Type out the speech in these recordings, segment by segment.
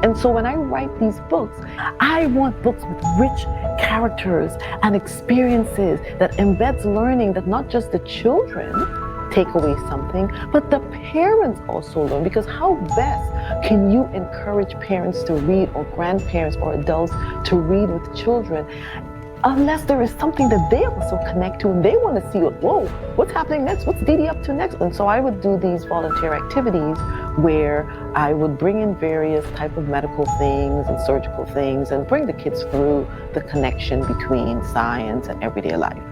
And so when I write these books, I want books with rich characters and experiences that embeds learning, that not just the children take away something, but the parents also learn. Because how best can you encourage parents to read, or grandparents or adults to read with children, unless there is something that they also connect to and they want to see, whoa, what's happening next? What's Dee Dee up to next? And so I would do these volunteer activities where I would bring in various type of medical things and surgical things and bring the kids through the connection between science and everyday life.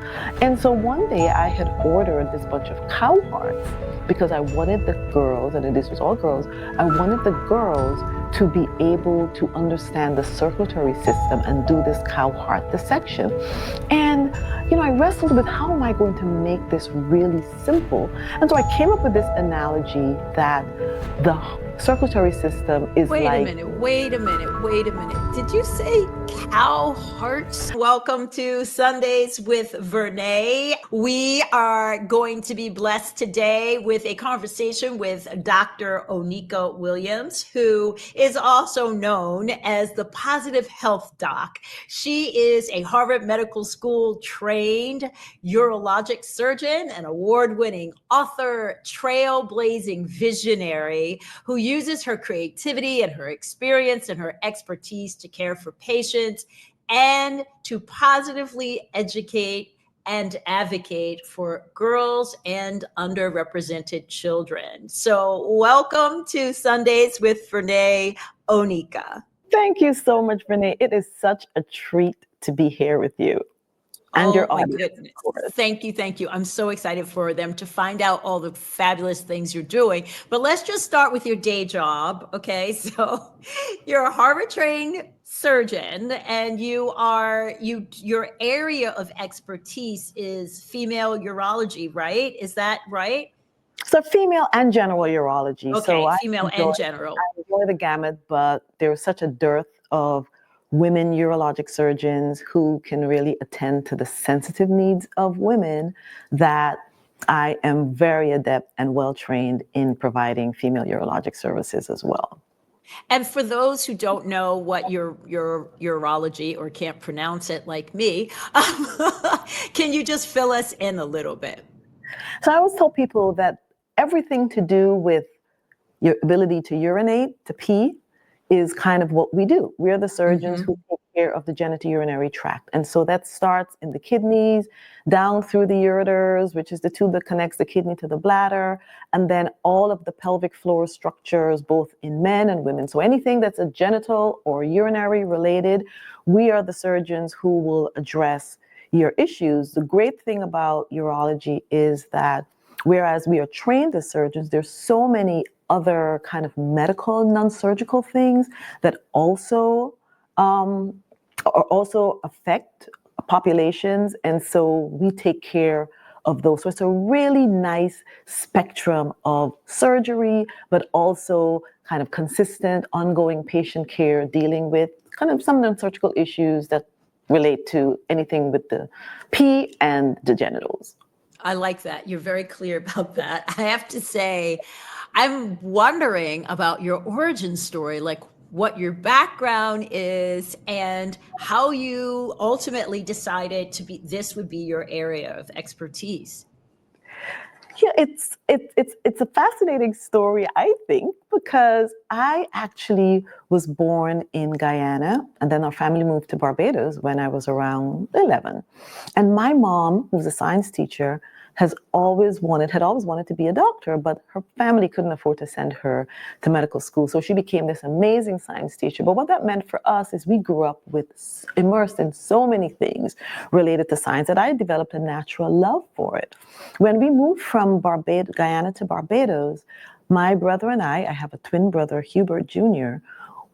And so one day I had ordered this bunch of cow hearts because I wanted the girls, and this was all girls, I wanted the girls to be able to understand the circulatory system and do this cow heart dissection. And, I wrestled with how am I going to make this really simple? And so I came up with this analogy that the circulatory system is Wait a minute. Did you say cow hearts? Welcome to Sundays with Vernā. We are going to be blessed today with a conversation with Dr. Oneeka Williams, who is also known as the Positive Health Doc. She is a Harvard Medical School trained urologic surgeon, an award-winning author, trailblazing visionary who uses her creativity and her experience and her expertise to care for patients and to positively educate and advocate for girls and underrepresented children. So welcome to Sundays with Vernā, Oneeka. Thank you so much, Vernā. It is such a treat to be here with you. And your audience, goodness. Thank you. I'm so excited for them to find out all the fabulous things you're doing. But let's just start with your day job. Okay. So you're a Harvard trained surgeon and your area of expertise is female urology, right? Is that right? So female and general urology. Okay, so female and general. I enjoy the gamut, but there's such a dearth of women urologic surgeons who can really attend to the sensitive needs of women that I am very adept and well-trained in providing female urologic services as well. And for those who don't know what your urology or can't pronounce it like me, can you just fill us in a little bit? So I always tell people that everything to do with your ability to urinate, to pee, is kind of what we do. We're the surgeons who take care of the genitourinary tract. And so that starts in the kidneys, down through the ureters, which is the tube that connects the kidney to the bladder, and then all of the pelvic floor structures, both in men and women. So anything that's a genital or urinary related, we are the surgeons who will address your issues. The great thing about urology is that whereas we are trained as surgeons, there's so many other kind of medical non-surgical things that also affect populations, and so we take care of those. So it's a really nice spectrum of surgery, but also kind of consistent, ongoing patient care, dealing with kind of some non-surgical issues that relate to anything with the pee and the genitals. I like that. You're very clear about that. I have to say, I'm wondering about your origin story, like what your background is and how you ultimately decided this would be your area of expertise. Yeah, it's a fascinating story, I think, because I actually was born in Guyana, and then our family moved to Barbados when I was around 11. And my mom, who's a science teacher, had always wanted to be a doctor, but her family couldn't afford to send her to medical school. So she became this amazing science teacher. But what that meant for us is we grew up immersed in so many things related to science that I developed a natural love for it. When we moved from Guyana to Barbados, my brother and I have a twin brother, Hubert Jr.,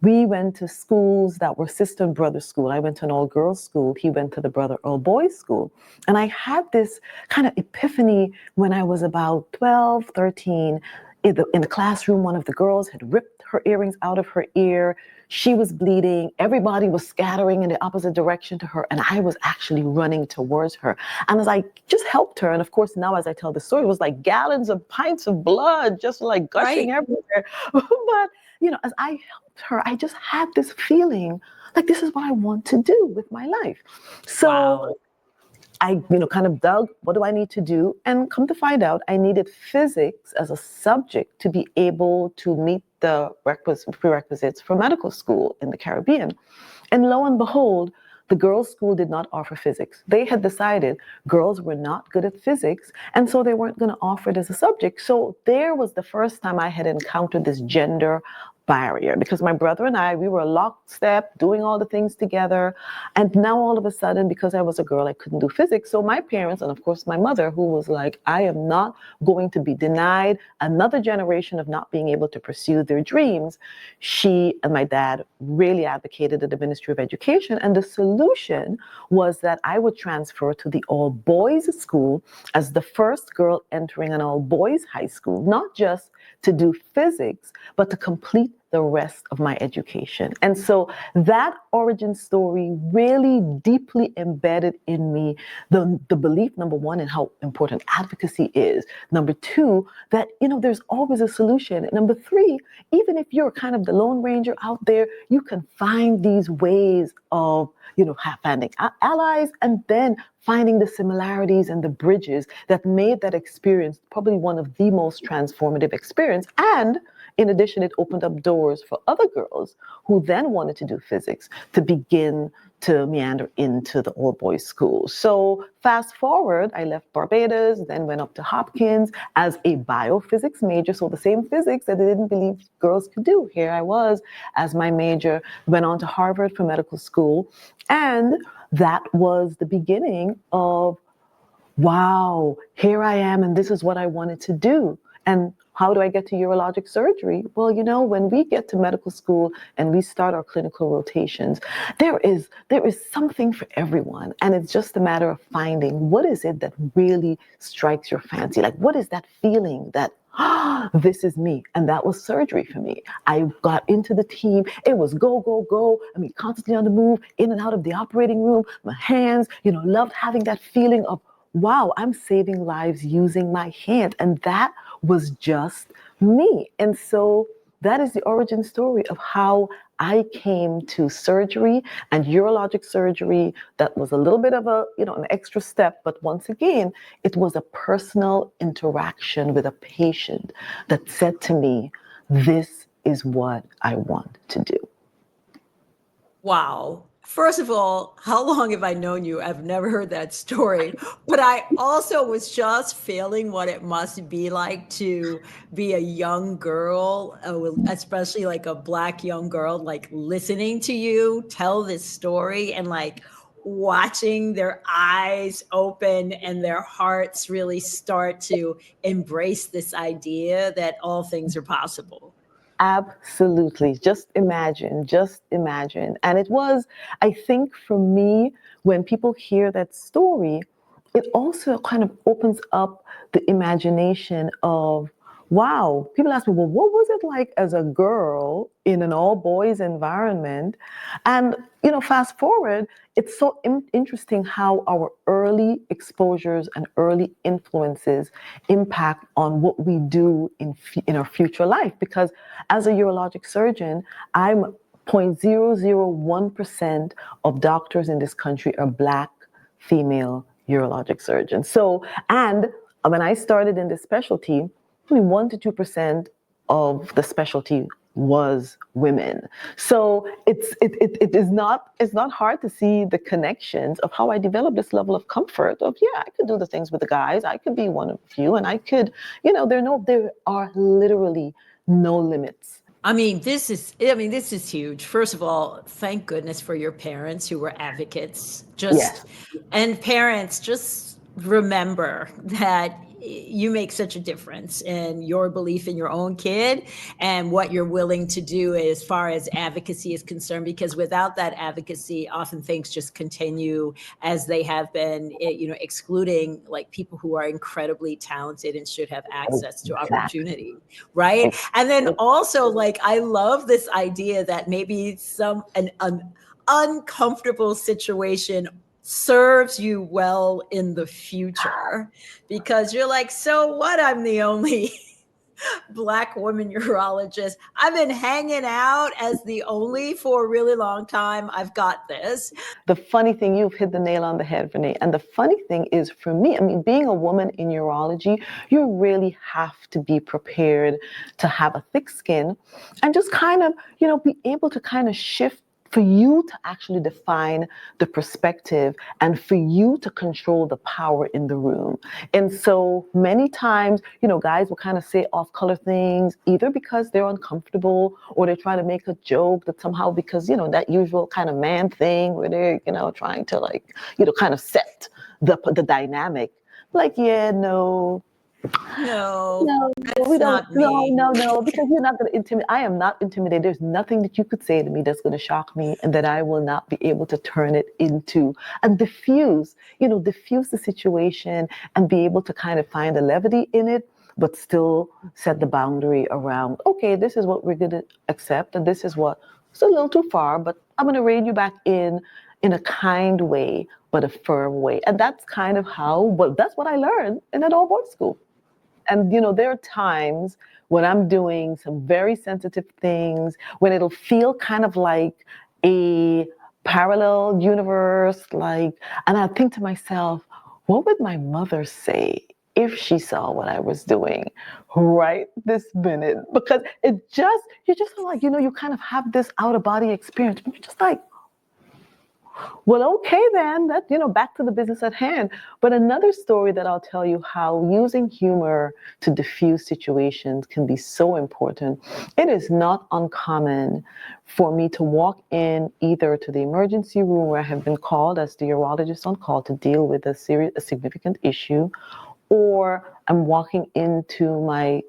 we went to schools that were sister and brother school. I went to an all-girls school. He went to the brother all-boys school. And I had this kind of epiphany when I was about 12, 13. In the classroom, one of the girls had ripped her earrings out of her ear. She was bleeding. Everybody was scattering in the opposite direction to her. And I was actually running towards her. And as I just helped her, and of course, now as I tell the story, it was like gallons of pints of blood just like gushing everywhere. But as I helped her, I just had this feeling like this is what I want to do with my life. So Wow. I, kind of dug, what do I need to do? And come to find out, I needed physics as a subject to be able to meet the prerequisites for medical school in the Caribbean. And lo and behold, the girls' school did not offer physics. They had decided girls were not good at physics, and so they weren't going to offer it as a subject. So there was the first time I had encountered this gender barrier, because my brother and I, we were lockstep doing all the things together. And now all of a sudden, because I was a girl, I couldn't do physics. So my parents, and of course my mother, who was like, I am not going to be denied another generation of not being able to pursue their dreams. She and my dad really advocated at the Ministry of Education. And the solution was that I would transfer to the all boys school as the first girl entering an all boys high school, not just to do physics, but to complete the rest of my education. And so that origin story really deeply embedded in me the belief, number one, in how important advocacy is. Number two, that, there's always a solution. And number three, even if you're kind of the Lone Ranger out there, you can find these ways of, finding allies, and then finding the similarities and the bridges that made that experience probably one of the most transformative experience. And in addition, it opened up doors for other girls who then wanted to do physics to begin to meander into the all-boys school. So fast forward, I left Barbados, then went up to Hopkins as a biophysics major. So the same physics that I didn't believe girls could do. Here I was as my major, went on to Harvard for medical school. And that was the beginning of, wow, here I am, and this is what I wanted to do. And how do I get to urologic surgery? Well, when we get to medical school and we start our clinical rotations, there is something for everyone. And it's just a matter of finding what is it that really strikes your fancy? Like, what is that feeling that, this is me? And that was surgery for me. I got into the team. It was go, go, go. I mean, constantly on the move, in and out of the operating room, my hands, loved having that feeling of, wow, I'm saving lives using my hand. And that was just me. And so that is the origin story of how I came to surgery and urologic surgery. That was a little bit of an extra step. But once again, it was a personal interaction with a patient that said to me, this is what I want to do. Wow. First of all, how long have I known you? I've never heard that story. But I also was just feeling what it must be like to be a young girl, especially like a Black young girl, like listening to you tell this story and like watching their eyes open and their hearts really start to embrace this idea that all things are possible. Absolutely. Just imagine. And it was, I think for me, when people hear that story, it also kind of opens up the imagination of, wow, people ask me, well, what was it like as a girl in an all boys environment? And, fast forward, it's so interesting how our early exposures and early influences impact on what we do in our future life. Because as a urologic surgeon, I'm 0.001% of doctors in this country are Black female urologic surgeons. So, and when I started in this specialty, only 1 to 2% of the specialty was women. So it's not hard to see the connections of how I developed this level of comfort of, yeah, I could do the things with the guys. I could be one of you, and I could, there are literally no limits. This is huge. First of all, thank goodness for your parents who were advocates. Yes. And parents, just remember that you make such a difference in your belief in your own kid and what you're willing to do as far as advocacy is concerned, because without that advocacy, often things just continue as they have been, excluding like people who are incredibly talented and should have access to opportunity, right? And then also, like, I love this idea that maybe an uncomfortable situation serves you well in the future, because you're like, so what? I'm the only Black woman urologist. I've been hanging out as the only for a really long time. I've got this. The funny thing, you've hit the nail on the head, Vernā. And the funny thing is, for me, I mean, being a woman in urology, you really have to be prepared to have a thick skin and just kind of, be able to kind of shift for you to actually define the perspective and for you to control the power in the room. And so many times, guys will kind of say off-color things, either because they're uncomfortable or they're trying to make a joke that somehow because, that usual kind of man thing where they're, trying to kind of set the dynamic. Like, yeah, no, No, we that's don't. not me. No, because you're not going to intimidate. I am not intimidated. There's nothing that you could say to me that's going to shock me, and that I will not be able to turn it into and diffuse the situation and be able to kind of find a levity in it, but still set the boundary around, okay, this is what we're going to accept, and this is what it's a little too far, but I'm going to rein you back in a kind way, but a firm way. And that's kind of that's what I learned in an all-boys school. And, there are times when I'm doing some very sensitive things, when it'll feel kind of like a parallel universe, and I think to myself, what would my mother say if she saw what I was doing right this minute? Because you just feel like, you kind of have this out of body experience. And you're just like, well, okay, then, that, back to the business at hand. But another story that I'll tell you how using humor to diffuse situations can be so important. It is not uncommon for me to walk in either to the emergency room where I have been called as the urologist on call to deal with a significant issue, or I'm walking into my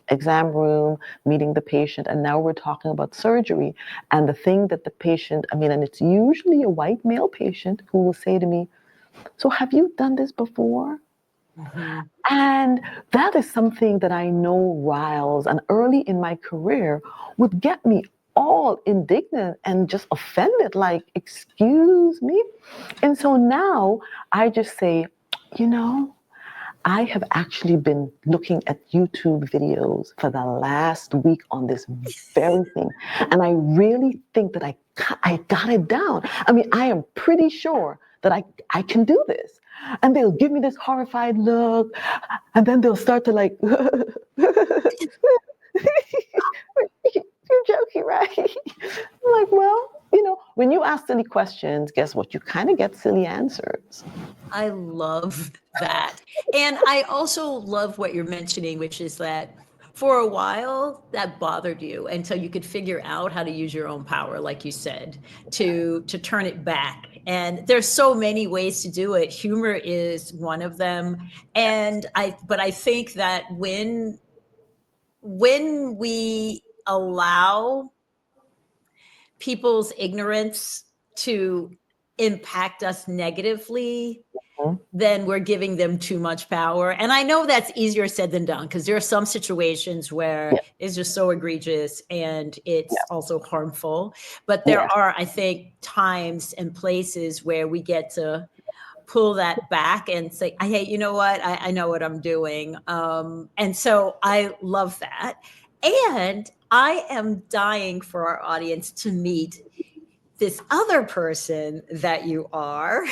exam room, meeting the patient, and now we're talking about surgery. And the thing that the patient, and it's usually a white male patient who will say to me, so have you done this before? Mm-hmm. And that is something that I know riles, and early in my career would get me all indignant and just offended, like, excuse me? And so now I just say, I have actually been looking at YouTube videos for the last week on this very thing. And I really think that I got it down. I am pretty sure that I can do this. And they'll give me this horrified look. And then they'll start to like, you're joking, right? I'm like, well, when you ask silly questions, guess what? You kind of get silly answers. I love that. And I also love what you're mentioning, which is that for a while that bothered you until you could figure out how to use your own power, like you said, to turn it back. And there's so many ways to do it. Humor is one of them. And I think that when we allow people's ignorance to impact us negatively, then we're giving them too much power. And I know that's easier said than done, because there are some situations where it's just so egregious and it's also harmful. But there are, I think, times and places where we get to pull that back and say, hey, you know what? I know what I'm doing. And so I love that. And I am dying for our audience to meet this other person that you are.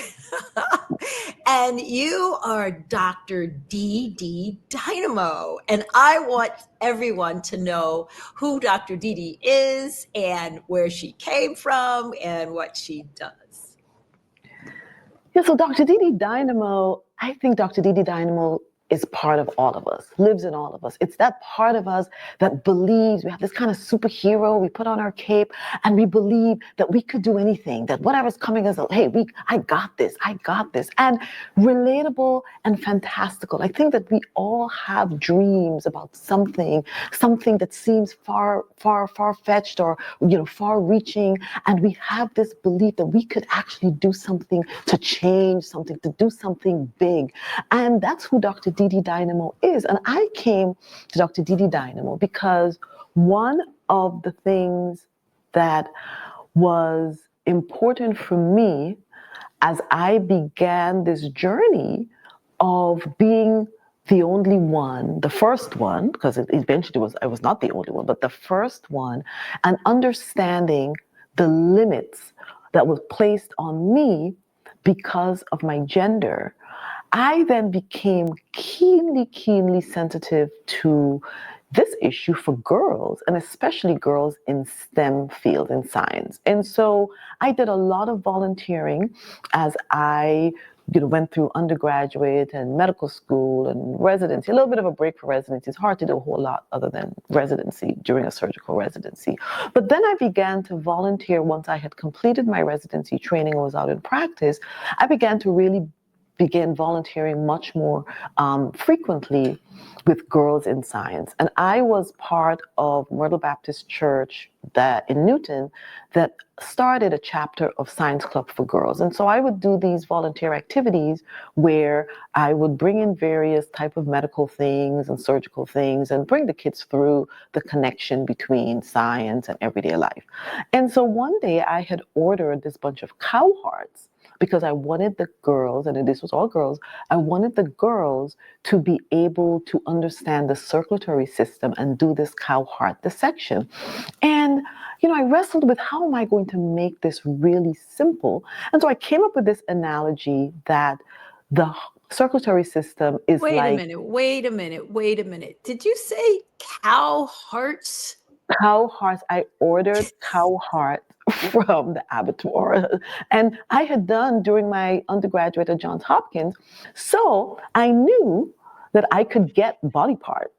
And you are Dr. Dee Dee Dynamo. And I want everyone to know who Dr. Dee Dee is and where she came from and what she does. Yeah, so Dr. Dee Dee Dynamo, I think Dr. Dee Dee Dynamo is part of all of us, lives in all of us. It's that part of us that believes we have this kind of superhero, we put on our cape and we believe that we could do anything, that whatever's coming us, hey, I got this. And relatable and fantastical. I think that we all have dreams about something that seems far-fetched or, far-reaching. And we have this belief that we could actually do something to change something, to do something big. And that's who Dr. Dee Dee Dynamo is. And I came to Dr. Dee Dee Dynamo because one of the things that was important for me as I began this journey of being the only one, the first one, because it eventually I was not the only one, but the first one, and understanding the limits that was placed on me because of my gender, I then became keenly sensitive to this issue for girls, and especially girls in STEM fields in science. And so I did a lot of volunteering as I went through undergraduate and medical school and residency, a little bit of a break for residency. It's hard to do a whole lot other than residency during a surgical residency. But then I began to volunteer once I had completed my residency training and was out in practice. I began to really begin volunteering much more frequently with girls in science. And I was part of Myrtle Baptist Church that in Newton that started a chapter of Science Club for Girls. And so I would do these volunteer activities where I would bring in various type of medical things and surgical things and bring the kids through the connection between science and everyday life. And so one day I had ordered this bunch of cow hearts because I wanted the girls, and this was all girls, I wanted the girls to be able to understand the circulatory system and do this cow heart dissection. And I wrestled with how am I going to make this really simple? And so I came up with this analogy that the circulatory system is Wait a minute. Did you say cow hearts? Cow hearts. I ordered cow hearts from the abattoir. And I had done during my undergraduate at Johns Hopkins. So I knew that I could get body parts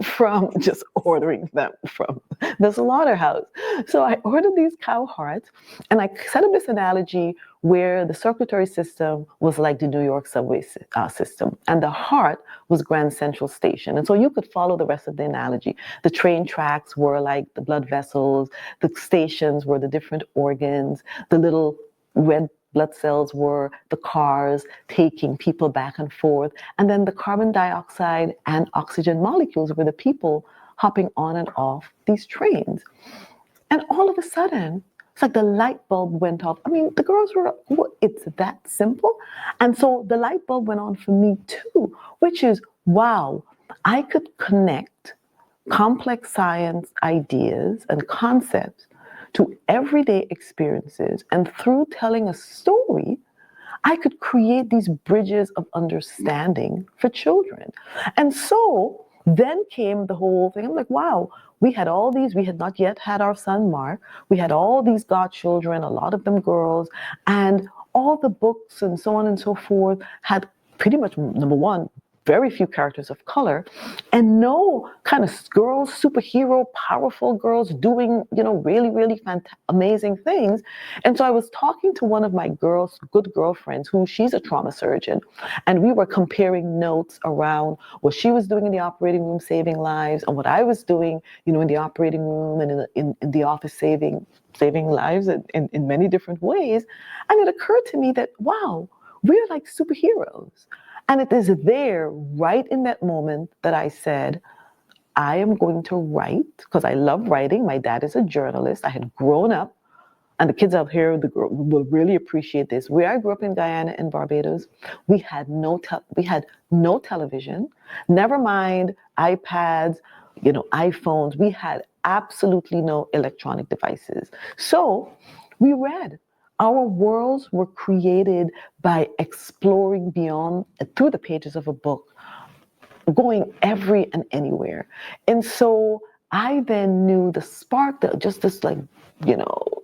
from just ordering them from the slaughterhouse. So I ordered these cow hearts, and I set up this analogy where the circulatory system was like the New York subway system, and the heart was Grand Central Station. And so you could follow the rest of the analogy. The train tracks were like the blood vessels, the stations were the different organs, the little red blood cells were the cars taking people back and forth. And then the carbon dioxide and oxygen molecules were the people hopping on and off these trains. And all of a sudden, it's like the light bulb went off. I mean, the girls were, it's that simple. And so the light bulb went on for me too, which is, wow, I could connect complex science ideas and concepts to everyday experiences. And through telling a story, I could create these bridges of understanding for children. And so then came the whole thing. I'm like, wow, we had not yet had our son Mark. We had all these godchildren, a lot of them girls, and all the books and so on and so forth had pretty much, number one, very few characters of color, and no kind of girls, superhero, powerful girls doing, really amazing things. And so I was talking to one of my good girlfriends, she's a trauma surgeon, and we were comparing notes around what she was doing in the operating room saving lives and what I was doing, in the operating room and in the office saving lives in many different ways. And it occurred to me that, wow, we're like superheroes. And it is there, right in that moment, that I said, I am going to write, because I love writing. My dad is a journalist. I had grown up, and the kids out here will really appreciate this. Where I grew up in Guyana and Barbados, we had no television, never mind iPads, iPhones. We had absolutely no electronic devices. So we read. Our worlds were created by exploring beyond, through the pages of a book, going every and anywhere. And so I then knew the spark, that just this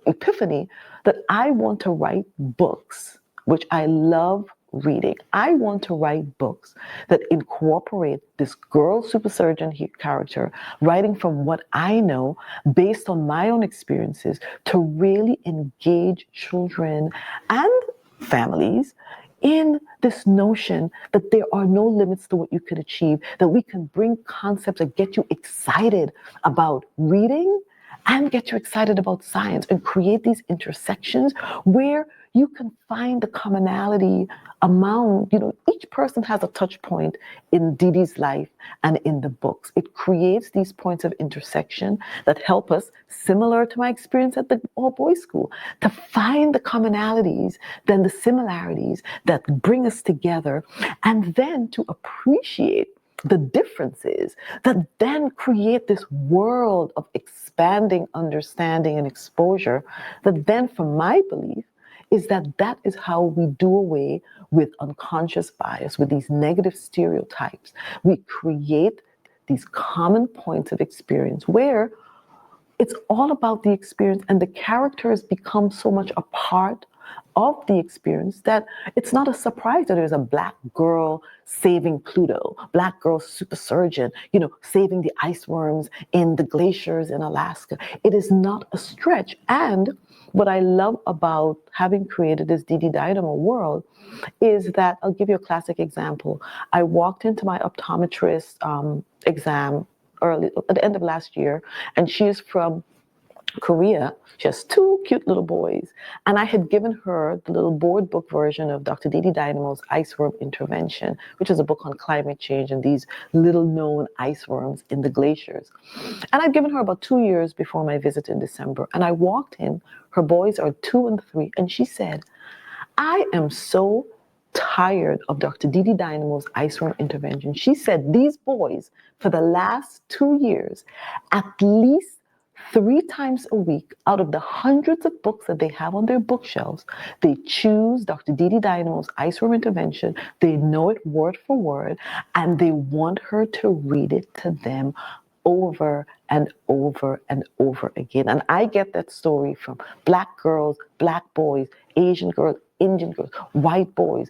epiphany, that I want to write books, which I love reading. I want to write books that incorporate this girl super surgeon character, writing from what I know based on my own experiences to really engage children and families in this notion that there are no limits to what you could achieve, that we can bring concepts that get you excited about reading and get you excited about science and create these intersections where you can find the commonality among, each person has a touch point in Dee Dee's life and in the books. It creates these points of intersection that help us, similar to my experience at the all-boys school, to find the commonalities, then the similarities that bring us together, and then to appreciate the differences that then create this world of expanding understanding and exposure, that then, from my belief, is that that is how we do away with unconscious bias, with these negative stereotypes. We create these common points of experience where it's all about the experience, and the characters become so much a part of the experience that it's not a surprise that there's a black girl saving Pluto, black girl super surgeon, saving the ice worms in the glaciers in Alaska. It is not a stretch. And what I love about having created this Dee Dee Dynamo world is that, I'll give you a classic example. I walked into my optometrist exam early at the end of last year, and she is from Korea. She has two cute little boys. And I had given her the little board book version of Dr. Dee Dee Dynamo's Iceworm Intervention, which is a book on climate change and these little known ice worms in the glaciers. And I'd given her about 2 years before my visit in December. And I walked in, her boys are 2 and 3, and she said, I am so tired of Dr. Dee Dee Dynamo's Iceworm Intervention. She said these boys, for the last 2 years, at least 3 times a week, out of the hundreds of books that they have on their bookshelves, they choose Dr. Dee Dee Dynamo's Iceworm Intervention. They know it word for word, and they want her to read it to them over and over and over again. And I get that story from black girls, black boys, Asian girls, Indian girls, white boys,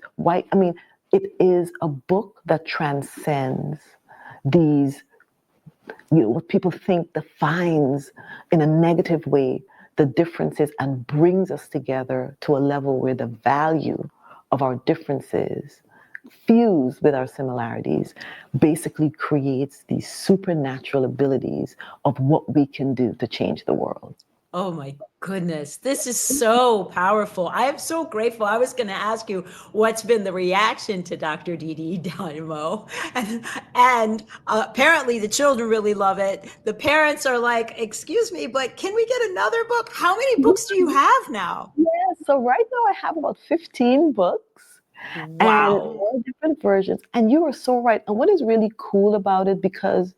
it is a book that transcends these, what people think defines in a negative way the differences, and brings us together to a level where the value of our differences fused with our similarities basically creates these supernatural abilities of what we can do to change the world. Oh my goodness, this is so powerful. I am so grateful. I was going to ask you what's been the reaction to Dr. Dee Dee Dynamo. And apparently the children really love it. The parents are like, excuse me, but can we get another book? How many books do you have now? Yeah, so right now I have about 15 books. Wow. And all different versions. And you are so right. And what is really cool about it, because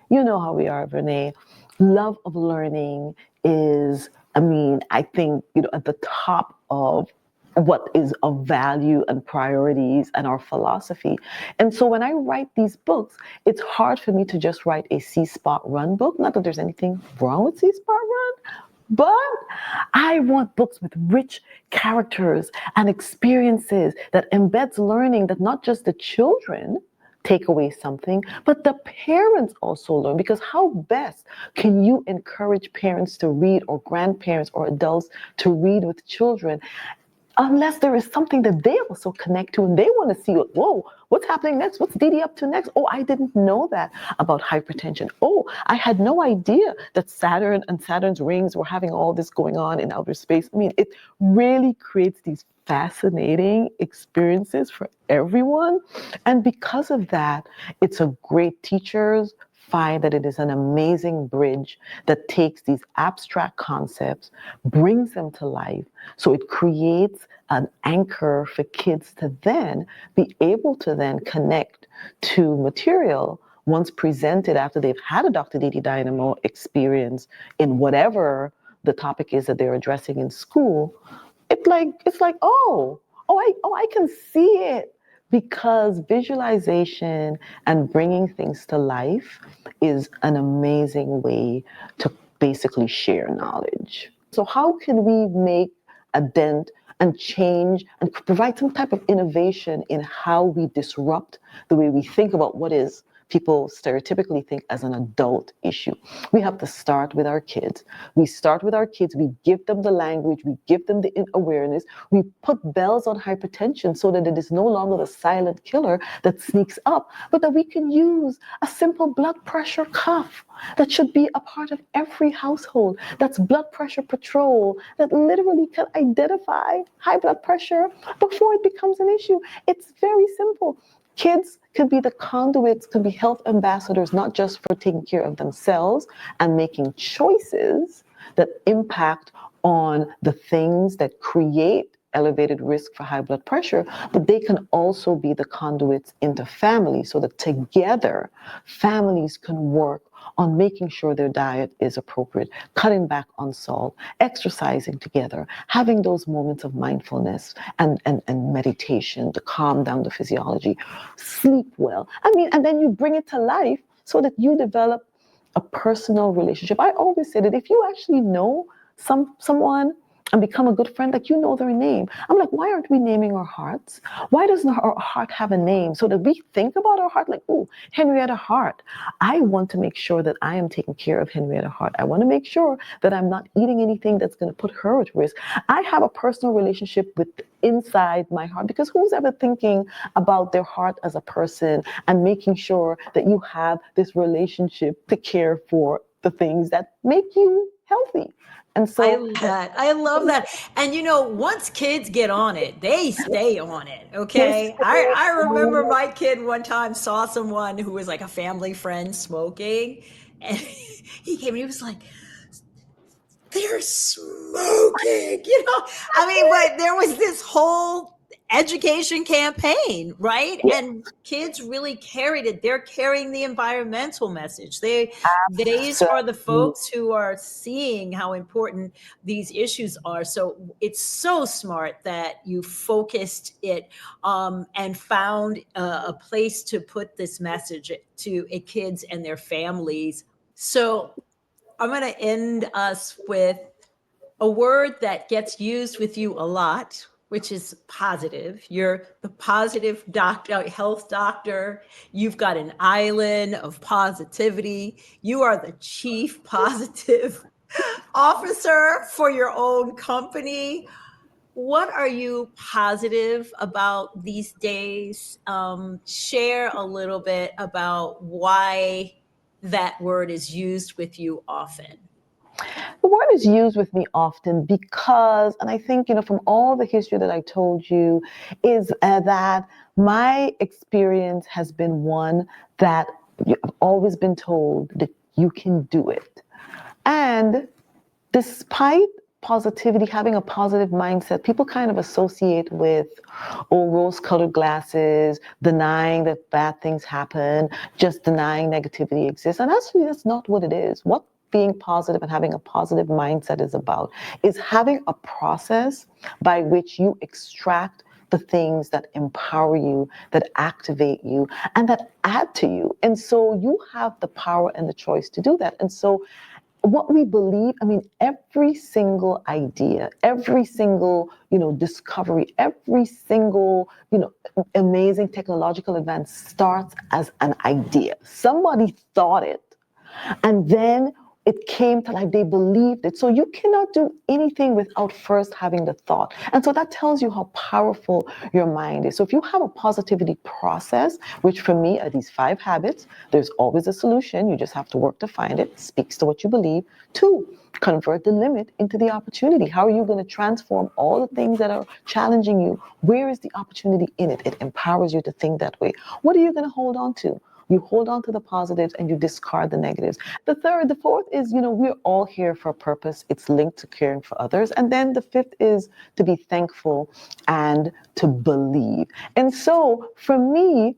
you know how we are, Vernā, love of learning is, I think, at the top of what is of value and priorities and our philosophy. And so when I write these books, it's hard for me to just write a C-Spot Run book. Not that there's anything wrong with C-Spot Run, but I want books with rich characters and experiences that embeds learning, that not just the children take away something, but the parents also learn. Because how best can you encourage parents to read, or grandparents or adults to read with children, unless there is something that they also connect to and they want to see, whoa, what's happening next? What's Dee Dee up to next? Oh, I didn't know that about hypertension. Oh, I had no idea that Saturn and Saturn's rings were having all this going on in outer space. It really creates these fascinating experiences for everyone. And because of that, it's a great teachers find that it is an amazing bridge that takes these abstract concepts, brings them to life. So it creates an anchor for kids to then be able to then connect to material once presented after they've had a Dr. Dee Dee Dynamo experience in whatever the topic is that they're addressing in school. It's like, I can see it. Because visualization and bringing things to life is an amazing way to basically share knowledge. So how can we make a dent and change and provide some type of innovation in how we disrupt the way we think about what is people stereotypically think as an adult issue? We have to start with our kids. We start with our kids. We give them the language. We give them the awareness. We put bells on hypertension so that it is no longer the silent killer that sneaks up, but that we can use a simple blood pressure cuff that should be a part of every household. That's blood pressure patrol that literally can identify high blood pressure before it becomes an issue. It's very simple. Kids can be the conduits, can be health ambassadors, not just for taking care of themselves and making choices that impact on the things that create elevated risk for high blood pressure, but they can also be the conduits into families so that together families can work on making sure their diet is appropriate, cutting back on salt, exercising together, having those moments of mindfulness and meditation to calm down the physiology, sleep well. I mean, and then you bring it to life so that you develop a personal relationship. I always say that if you actually know someone and become a good friend, like you know their name. I'm like, why aren't we naming our hearts? Why doesn't our heart have a name so that we think about our heart like, oh, Henrietta Hart. I want to make sure that I am taking care of Henrietta Hart. I want to make sure that I'm not eating anything that's going to put her at risk. I have a personal relationship with inside my heart, because who's ever thinking about their heart as a person and making sure that you have this relationship to care for the things that make you healthy. And so I love that. And once kids get on it, they stay on it. they Okay. say, I remember my kid one time saw someone who was like a family friend smoking, and he came and he was like, they're smoking, I mean, but there was this whole education campaign, right? yeah, And kids really carried it. They're carrying the environmental message. These are the absolutely. folks who are seeing how important these issues are. So it's so smart that you focused it, and found a place to put this message to kids and their families. So I'm going to end us with a word that gets used with you a lot, which is positive. You're the positive doctor, health doctor. You've got an island of positivity. You are the chief positive officer for your own company. What are you positive about these days? Share a little bit about why that word is used with you often. The word is used with me often because, and I think, from all the history that I told you, is that my experience has been one that I've always been told that you can do it. And despite positivity, having a positive mindset, people kind of associate with, oh, rose-colored glasses, denying that bad things happen, just denying negativity exists. And actually, that's not what it is. What being positive and having a positive mindset is about is having a process by which you extract the things that empower you, that activate you, and that add to you. And so you have the power and the choice to do that. And so what we believe, I mean, every single idea, every single, discovery, every single, amazing technological advance starts as an idea. Somebody thought it, and then it came to life. They believed it. So you cannot do anything without first having the thought. And so that tells you how powerful your mind is. So if you have a positivity process, which for me are these 5 habits, there's always a solution. You just have to work to find it. Speaks to what you believe. 2, convert the limit into the opportunity. How are you going to transform all the things that are challenging you? Where is the opportunity in it? It empowers you to think that way. What are you going to hold on to? You hold on to the positives and you discard the negatives. The fourth is, we're all here for a purpose. It's linked to caring for others. And then the 5th is to be thankful and to believe. And so for me,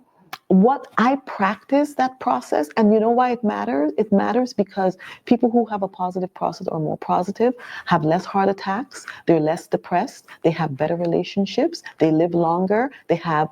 what I practice that process, and you know why it matters? It matters because people who have a positive process are more positive, have less heart attacks, they're less depressed, they have better relationships, they live longer, they have,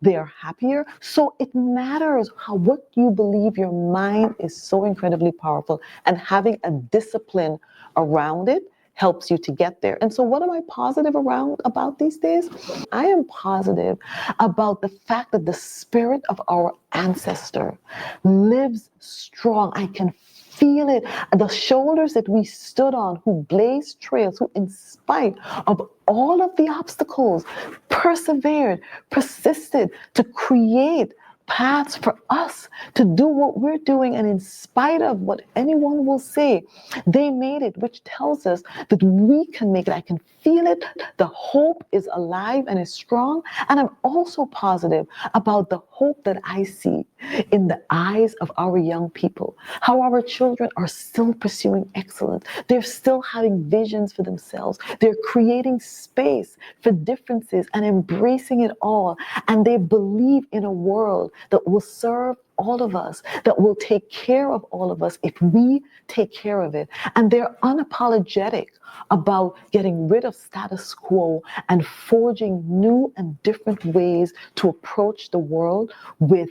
they are happier. So it matters what you believe. Your mind is so incredibly powerful, and having a discipline around it helps you to get there. And so what am I positive about these days? I am positive about the fact that the spirit of our ancestor lives strong. I can feel it. The shoulders that we stood on, who blazed trails, who in spite of all of the obstacles, persevered, persisted to create paths for us to do what we're doing. And in spite of what anyone will say, they made it, which tells us that we can make it. I can feel it. The hope is alive and is strong. And I'm also positive about the hope that I see in the eyes of our young people, how our children are still pursuing excellence. They're still having visions for themselves. They're creating space for differences and embracing it all. And they believe in a world that will serve all of us, that will take care of all of us if we take care of it. And they're unapologetic about getting rid of status quo and forging new and different ways to approach the world with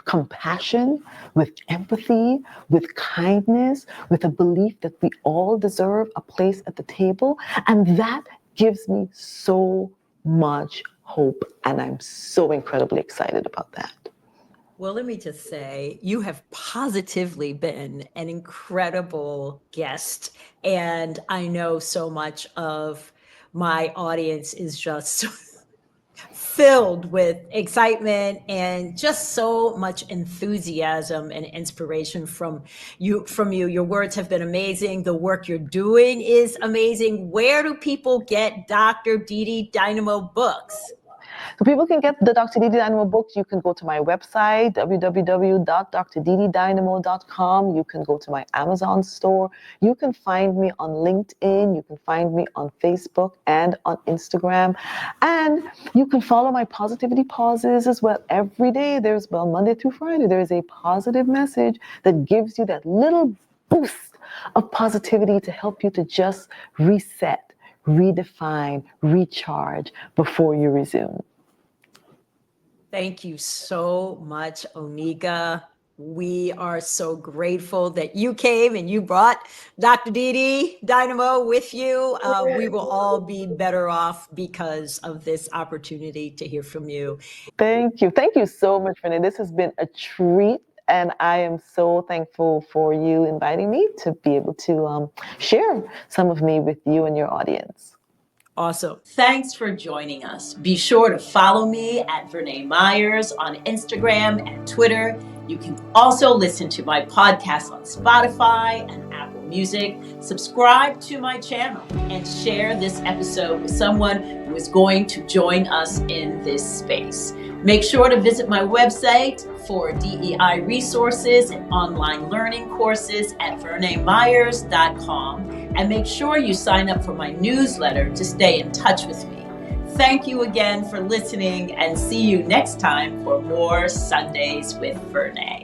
compassion, with empathy, with kindness, with a belief that we all deserve a place at the table. And that gives me so much hope. And I'm so incredibly excited about that. Well, let me just say, you have positively been an incredible guest. And I know so much of my audience is just filled with excitement and just so much enthusiasm and inspiration from you. Your words have been amazing. The work you're doing is amazing. Where do people get Dr. Dee Dee Dynamo books? So people can get the Dr. Dee Dee Dynamo books. You can go to my website, www.drdeedydynamo.com. You can go to my Amazon store. You can find me on LinkedIn. You can find me on Facebook and on Instagram. And you can follow my positivity pauses as well. Every day, Monday through Friday, there is a positive message that gives you that little boost of positivity to help you to just reset, redefine, recharge before you resume. Thank you so much, Oneeka. We are so grateful that you came and you brought Dr. Dee Dee Dynamo with you. We will all be better off because of this opportunity to hear from you. Thank you. Thank you so much, Vernā. This has been a treat. And I am so thankful for you inviting me to be able to share some of me with you and your audience. Awesome. Thanks for joining us. Be sure to follow me at Vernā Myers on Instagram and Twitter. You can also listen to my podcast on Spotify and Apple Music. Subscribe to my channel and share this episode with someone who is going to join us in this space. Make sure to visit my website for DEI resources and online learning courses at vernamyers.com. And make sure you sign up for my newsletter to stay in touch with me. Thank you again for listening, and see you next time for more Sundays with Vernā.